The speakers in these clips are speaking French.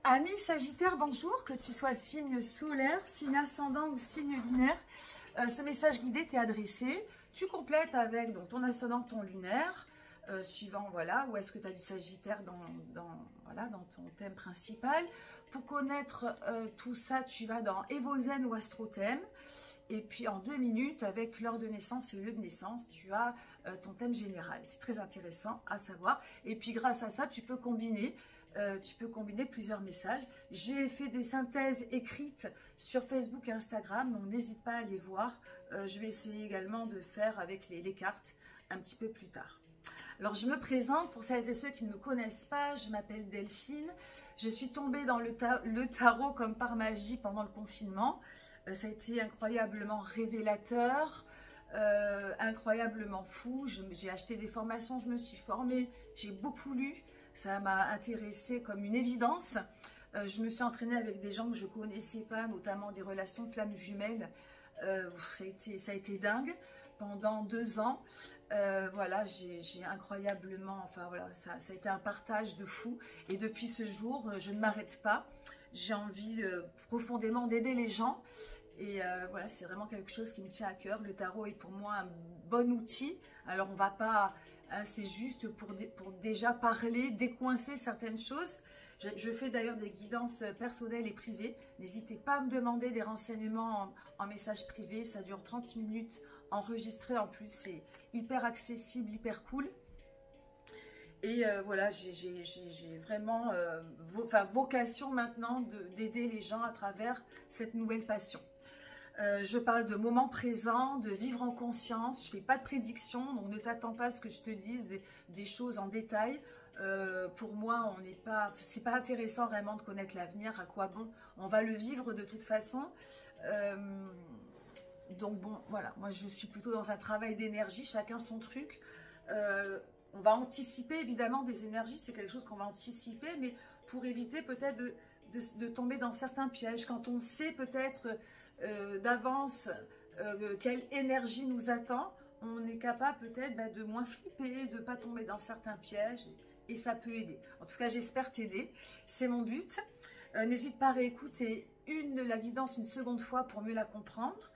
Amis Sagittaire, bonjour, que tu sois signe solaire, signe ascendant ou signe lunaire, ce message guidé t'est adressé. Tu complètes avec donc, ton ascendant, ton lunaire, suivant voilà, où est-ce que tu as du Sagittaire voilà, dans ton thème principal. Pour connaître tout ça, tu vas dans Evozen ou Astrothème. Et puis en 2 minutes, avec l'heure de naissance et le lieu de naissance, tu as ton thème général. C'est très intéressant à savoir. Et puis grâce à ça, tu peux combiner plusieurs messages. J'ai fait des synthèses écrites sur Facebook et Instagram, donc n'hésite pas à les voir. Je vais essayer également de faire avec les cartes un petit peu plus tard. Alors je me présente pour celles et ceux qui ne me connaissent pas, je m'appelle Delphine. Je suis tombée dans le tarot comme par magie pendant le confinement. Ça a été incroyablement révélateur, incroyablement fou. J'ai acheté des formations, je me suis formée, j'ai beaucoup lu. Ça m'a intéressée comme une évidence. Je me suis entraînée avec des gens que je ne connaissais pas, notamment des relations flammes jumelles. Ça a été dingue pendant 2 ans. Voilà, j'ai incroyablement, enfin voilà, ça a été un partage de fou. Et depuis ce jour, je ne m'arrête pas. J'ai envie profondément d'aider les gens. Et voilà, c'est vraiment quelque chose qui me tient à cœur. Le tarot est pour moi un bon outil. Alors on va pas... c'est juste pour déjà parler, décoincer certaines choses. Je fais d'ailleurs des guidances personnelles et privées. N'hésitez pas à me demander des renseignements en message privé. Ça dure 30 minutes enregistré en plus. C'est hyper accessible, hyper cool. Et voilà, j'ai vraiment vocation maintenant d'aider les gens à travers cette nouvelle passion. Je parle de moment présent, de vivre en conscience. Je ne fais pas de prédiction, donc ne t'attends pas à ce que je te dise des choses en détail. Pour moi, c'est pas intéressant vraiment de connaître l'avenir. À quoi bon? On va le vivre de toute façon. Donc bon, voilà. Moi, je suis plutôt dans un travail d'énergie. Chacun son truc. On va anticiper évidemment des énergies. C'est quelque chose qu'on va anticiper, mais pour éviter peut-être de tomber dans certains pièges. Quand on sait peut-être d'avance quelle énergie nous attend, on est capable peut-être de moins flipper, de ne pas tomber dans certains pièges, et ça peut aider. En tout cas, j'espère t'aider, c'est mon but. N'hésite pas à réécouter la guidance une seconde fois pour mieux la comprendre.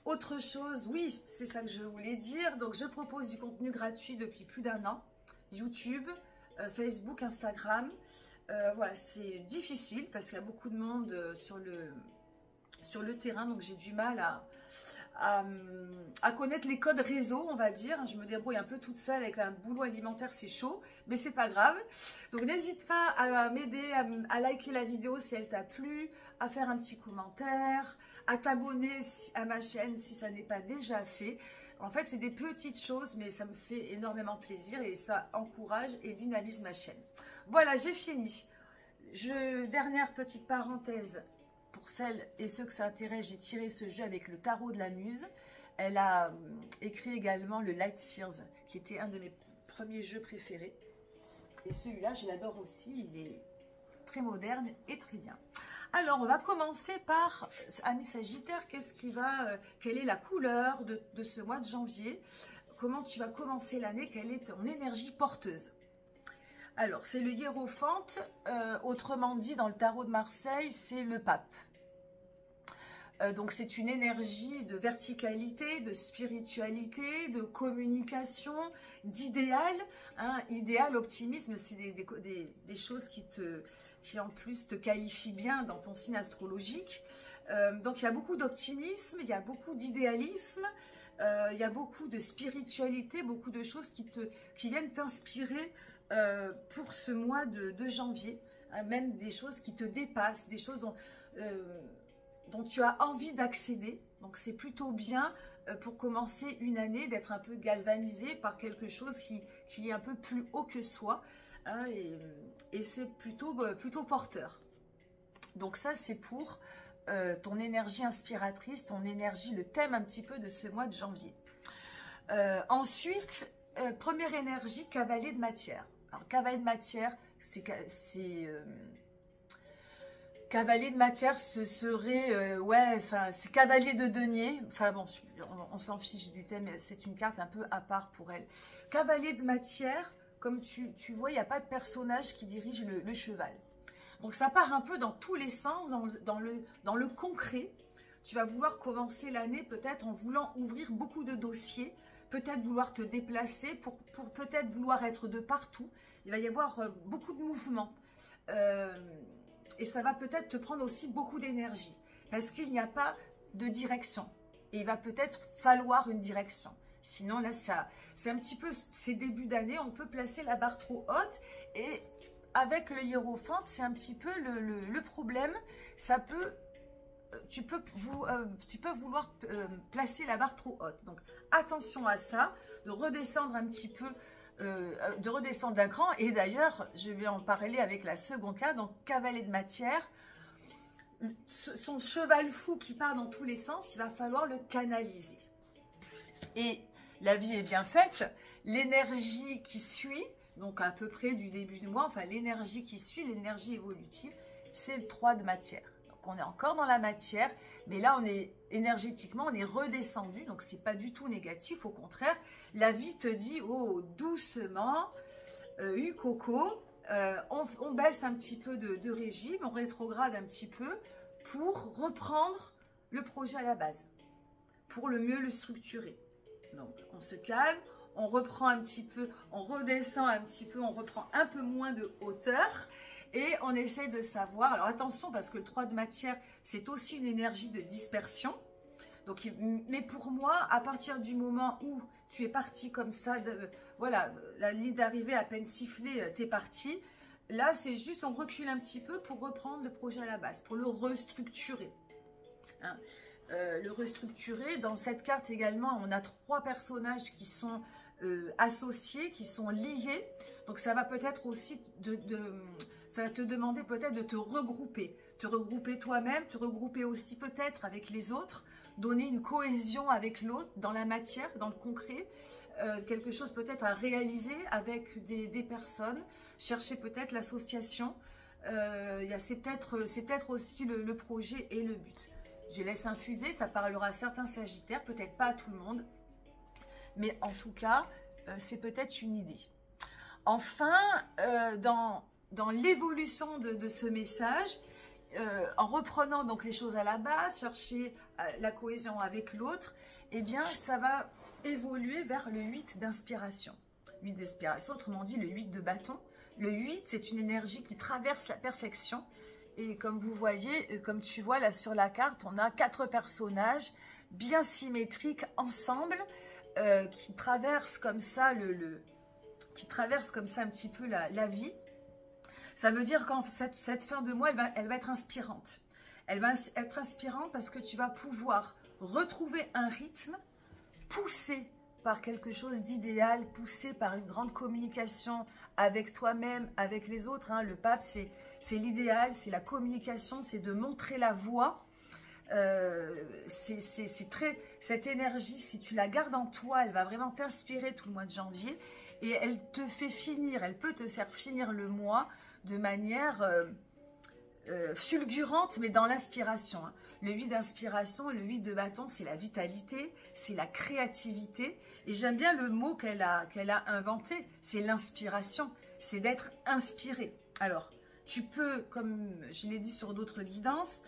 Autre chose, oui, c'est ça que je voulais dire, donc je propose du contenu gratuit depuis plus d'1 an, YouTube, Facebook, Instagram. Voilà, c'est difficile parce qu'il y a beaucoup de monde sur le terrain, donc j'ai du mal à connaître les codes réseau, on va dire. Je me débrouille un peu toute seule avec un boulot alimentaire, c'est chaud, mais c'est pas grave. Donc n'hésite pas à m'aider, à liker la vidéo si elle t'a plu, à faire un petit commentaire, à t'abonner à ma chaîne si ça n'est pas déjà fait. En fait, c'est des petites choses, mais ça me fait énormément plaisir et ça encourage et dynamise ma chaîne. Voilà, j'ai fini. Dernière petite parenthèse. Pour celles et ceux que ça intéresse, j'ai tiré ce jeu avec le tarot de la muse. Elle a écrit également le Light Sears, qui était un de mes premiers jeux préférés. Et celui-là, je l'adore aussi. Il est très moderne et très bien. Alors, on va commencer par, amis Sagittaire, quelle est la couleur de ce mois de janvier? Comment tu vas commencer l'année? Quelle est ton énergie porteuse? Alors, c'est le hiérophante, autrement dit, dans le tarot de Marseille, c'est le pape. Donc, c'est une énergie de verticalité, de spiritualité, de communication, d'idéal. Hein, idéal, optimisme, c'est des choses qui en plus te qualifient bien dans ton signe astrologique. Donc, il y a beaucoup d'optimisme, il y a beaucoup d'idéalisme, il y a beaucoup de spiritualité, beaucoup de choses qui viennent t'inspirer pour ce mois de janvier, hein, même des choses qui te dépassent, des choses dont tu as envie d'accéder. Donc c'est plutôt bien pour commencer une année d'être un peu galvanisé par quelque chose qui est un peu plus haut que soi, hein, et c'est plutôt porteur. Donc ça c'est pour ton énergie inspiratrice, ton énergie, le thème un petit peu de ce mois de janvier. Ensuite, première énergie, cavalier de matière. Alors, cavalier de matière, cavalier de matière, ce serait, ouais, enfin, c'est cavalier de denier. Enfin bon, on s'en fiche du thème, c'est une carte un peu à part pour elle. Cavalier de matière, comme tu vois, il n'y a pas de personnage qui dirige le cheval. Donc ça part un peu dans tous les sens, dans le concret. Tu vas vouloir commencer l'année peut-être en voulant ouvrir beaucoup de dossiers, peut-être vouloir te déplacer, pour peut-être vouloir être de partout. Il va y avoir beaucoup de mouvements. Et ça va peut-être te prendre aussi beaucoup d'énergie. Parce qu'il n'y a pas de direction. Et il va peut-être falloir une direction. Sinon, là, c'est un petit peu ces débuts d'année, on peut placer la barre trop haute. Et avec le hiérophante, c'est un petit peu le problème. Tu peux vouloir placer la barre trop haute. Donc, attention à ça, de redescendre un petit peu, de redescendre d'un cran. Et d'ailleurs, je vais en parler avec la seconde carte, donc cavalier de matière. Son cheval fou qui part dans tous les sens, il va falloir le canaliser. Et la vie est bien faite, l'énergie qui suit, donc à peu près du début du mois, enfin l'énergie qui suit, l'énergie évolutive, c'est le 3 de matière. Donc on est encore dans la matière, mais là on est énergétiquement, on est redescendu, donc c'est pas du tout négatif, au contraire, la vie te dit, oh doucement, coco, on baisse un petit peu de régime, on rétrograde un petit peu pour reprendre le projet à la base, pour le mieux le structurer. Donc, on se calme, on reprend un petit peu, on redescend un petit peu, on reprend un peu moins de hauteur et on essaie de savoir. Alors, attention, parce que le 3 de matière, c'est aussi une énergie de dispersion. Donc, mais pour moi, à partir du moment où tu es parti comme ça, voilà, la ligne d'arrivée à peine sifflée, t'es parti. Là, c'est juste, on recule un petit peu pour reprendre le projet à la base, pour le restructurer. Hein. Le restructurer. Dans cette carte également, on a 3 personnages qui sont associés, qui sont liés. Donc, ça va peut-être aussi ça va te demander peut-être de te regrouper toi-même, te regrouper aussi peut-être avec les autres, donner une cohésion avec l'autre dans la matière, dans le concret, quelque chose peut-être à réaliser avec des personnes, chercher peut-être l'association. C'est peut-être aussi le projet et le but. Je laisse infuser, ça parlera à certains sagittaires, peut-être pas à tout le monde, mais en tout cas, c'est peut-être une idée. Enfin, dans l'évolution de ce message, en reprenant donc les choses à la base, chercher la cohésion avec l'autre, eh bien, ça va évoluer vers le 8 d'inspiration. 8 d'inspiration, autrement dit, le 8 de bâton. Le 8, c'est une énergie qui traverse la perfection. Et comme vous voyez, comme tu vois là sur la carte, on a 4 personnages bien symétriques ensemble qui traversent comme ça qui traversent comme ça un petit peu la vie. Ça veut dire qu'en cette fin de mois, elle va être inspirante. Elle va être inspirante parce que tu vas pouvoir retrouver un rythme poussé par quelque chose d'idéal, poussé par une grande communication avec toi-même, avec les autres. Hein. Le pape, c'est l'idéal, c'est la communication, c'est de montrer la voie. Cette énergie, si tu la gardes en toi, elle va vraiment t'inspirer tout le mois de janvier. Et elle te fait finir, elle peut te faire finir le mois de manière fulgurante, mais dans l'inspiration. Hein. Le 8 d'inspiration, le 8 de bâton, c'est la vitalité, c'est la créativité. Et j'aime bien le mot qu'elle a inventé, c'est l'inspiration, c'est d'être inspiré. Alors, tu peux, comme je l'ai dit sur d'autres guidances,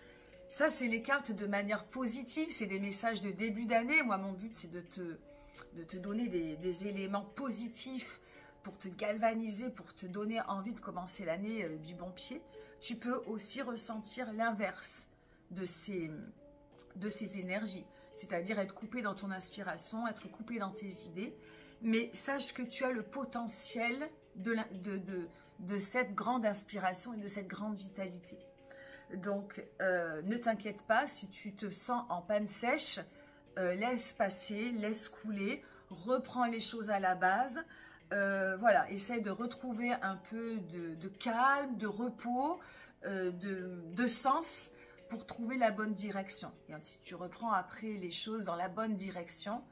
ça c'est les cartes de manière positive, c'est des messages de début d'année. Moi, mon but, c'est de te donner des éléments positifs pour te galvaniser, pour te donner envie de commencer l'année du bon pied. Tu peux aussi ressentir l'inverse de ces énergies, c'est-à-dire être coupé dans ton inspiration, être coupé dans tes idées, mais sache que tu as le potentiel de cette grande inspiration et de cette grande vitalité. Donc, ne t'inquiète pas, si tu te sens en panne sèche, laisse passer, laisse couler, reprends les choses à la base. Voilà, essaye de retrouver un peu de calme, de repos, de sens pour trouver la bonne direction. Et si tu reprends après les choses dans la bonne direction,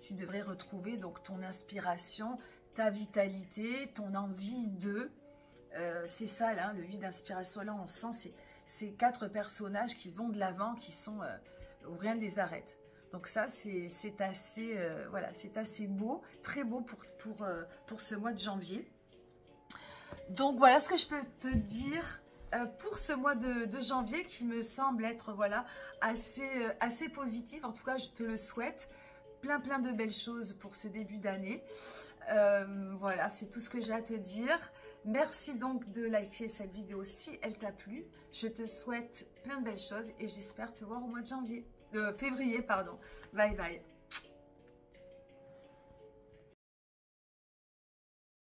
tu devrais retrouver donc ton inspiration, ta vitalité, ton envie de... c'est ça là, le 8 d'inspiration, là on sent ces 4 personnages qui vont de l'avant, qui sont où rien ne les arrête. Donc ça, c'est assez, voilà, c'est assez beau, très beau pour ce mois de janvier. Donc voilà ce que je peux te dire pour ce mois de janvier qui me semble être voilà, assez positif. En tout cas, je te le souhaite. Plein de belles choses pour ce début d'année. Voilà, c'est tout ce que j'ai à te dire. Merci donc de liker cette vidéo si elle t'a plu. Je te souhaite plein de belles choses et j'espère te voir au mois de février, pardon. Bye bye.